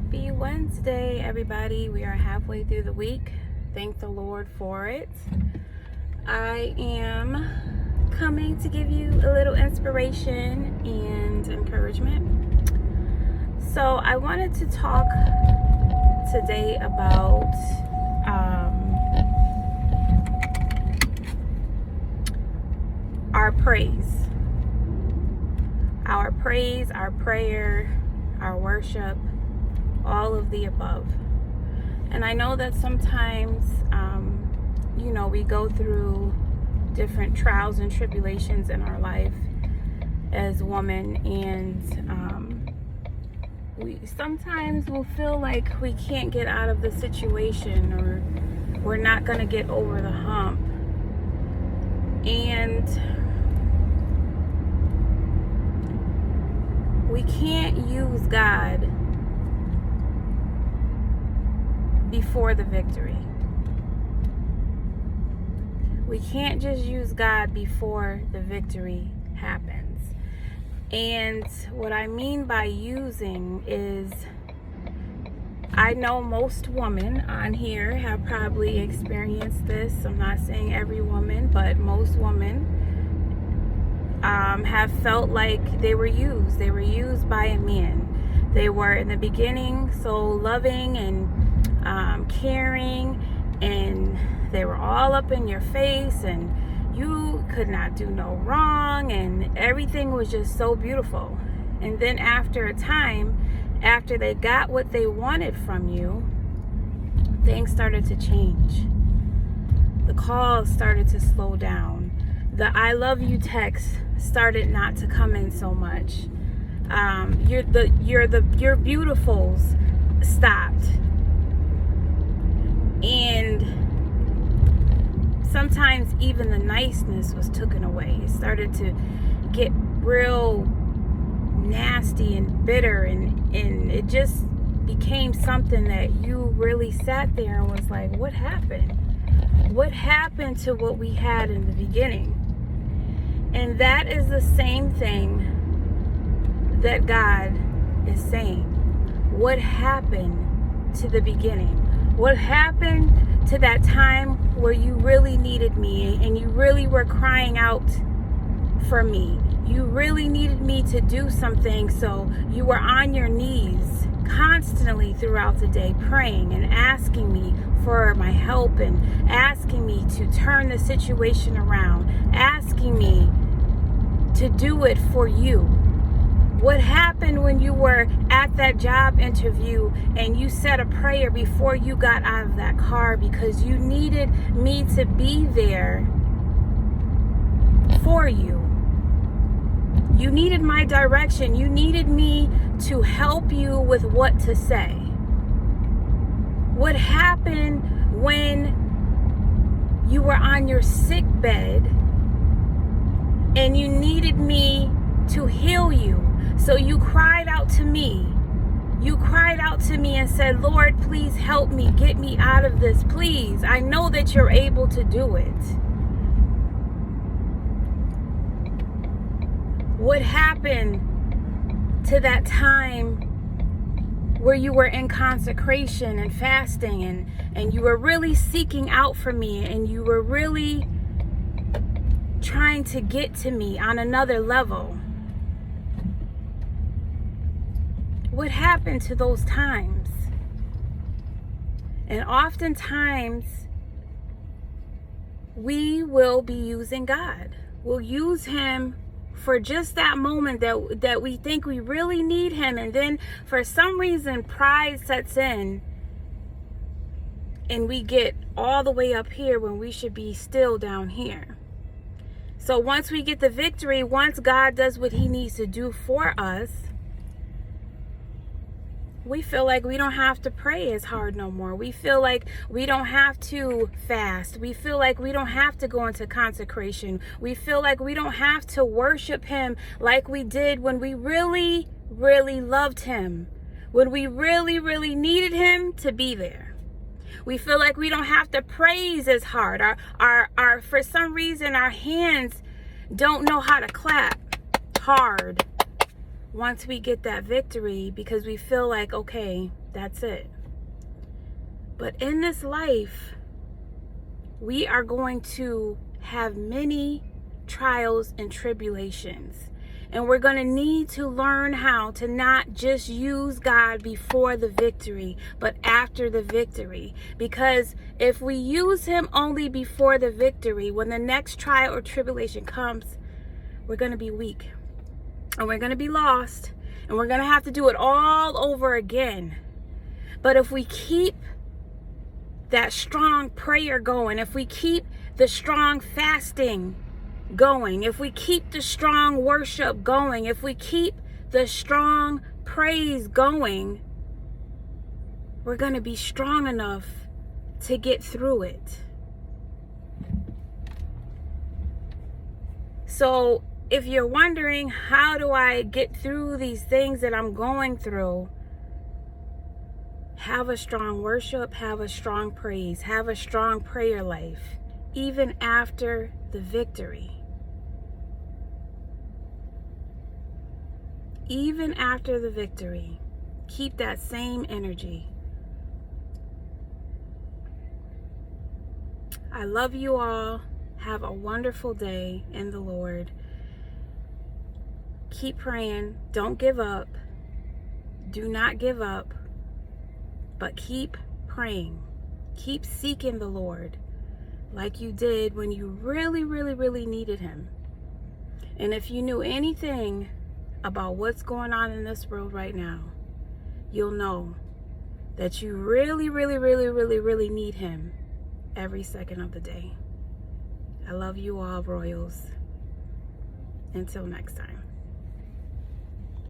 Happy Wednesday, everybody. We are halfway through the week. Thank the Lord for it. I am coming to give you a little inspiration and encouragement. So I wanted to talk today about our praise, our prayer, our worship, all of the above. And I know that sometimes, we go through different trials and tribulations in our life as women, and we sometimes will feel like we can't get out of the situation, or we're not going to get over the hump. And we can't use God before the victory. We can't just use God before the victory happens. And what I mean by using is, I know most women on here have probably experienced this. I'm not saying every woman, but most women have felt like they were used. They were used by a man. They were in the beginning so loving and caring, and they were all up in your face, and you could not do no wrong, and everything was just so beautiful. And then after a time, after they got what they wanted from you, things started to change. The calls started to slow down. The I love you text started not to come in so much. Your beautifuls stopped. And sometimes even the niceness was taken away. It started to get real nasty and bitter, and it just became something that you really sat there and was like, what happened? What happened to what we had in the beginning? And that is the same thing that God is saying. What happened to the beginning? What happened to that time where you really needed me and you really were crying out for me? You really needed me to do something, so you were on your knees constantly throughout the day praying and asking me for my help, and asking me to turn the situation around, asking me to do it for you. What happened when you were at that job interview and you said a prayer before you got out of that car because you needed me to be there for you? You needed my direction. You needed me to help you with what to say. What happened when you were on your sick bed and you needed me to heal you? So you cried out to me. You cried out to me and said, Lord, please help me, get me out of this, please. I know that you're able to do it. What happened to that time where you were in consecration and fasting, and you were really seeking out for me, and you were really trying to get to me on another level? What happened to those times? And oftentimes, we will be using God. We'll use Him for just that moment that we think we really need Him. And then for some reason, pride sets in, and we get all the way up here when we should be still down here. So once we get the victory, once God does what He needs to do for us, we feel like we don't have to pray as hard no more. We feel like we don't have to fast. We feel like we don't have to go into consecration. We feel like we don't have to worship Him like we did when we really, really loved Him, when we really, really needed Him to be there. We feel like we don't have to praise as hard. Our for some reason, our hands don't know how to clap hard once we get that victory, because we feel like, okay, That's it. But in this life, we are going to have many trials and tribulations. And we're going to need to learn how to not just use God before the victory, but after the victory. Because if we use him only before the victory, when the next trial or tribulation comes, we're going to be weak. And we're going to be lost. And we're going to have to do it all over again. But if we keep that strong prayer going, if we keep the strong fasting going, if we keep the strong worship going, if we keep the strong praise going, we're going to be strong enough to get through it. So if you're wondering, how do I get through these things that I'm going through? Have a strong worship, have a strong praise, have a strong prayer life, even after the victory. Even after the victory, keep that same energy. I love you all. Have a wonderful day in the Lord. Keep praying. Don't give up. Do not give up. But keep praying. Keep seeking the Lord like you did when you really, really, really needed him. And if you knew anything about what's going on in this world right now, you'll know that you really, really, really, really, really need him every second of the day. I love you all, Royals. Until next time.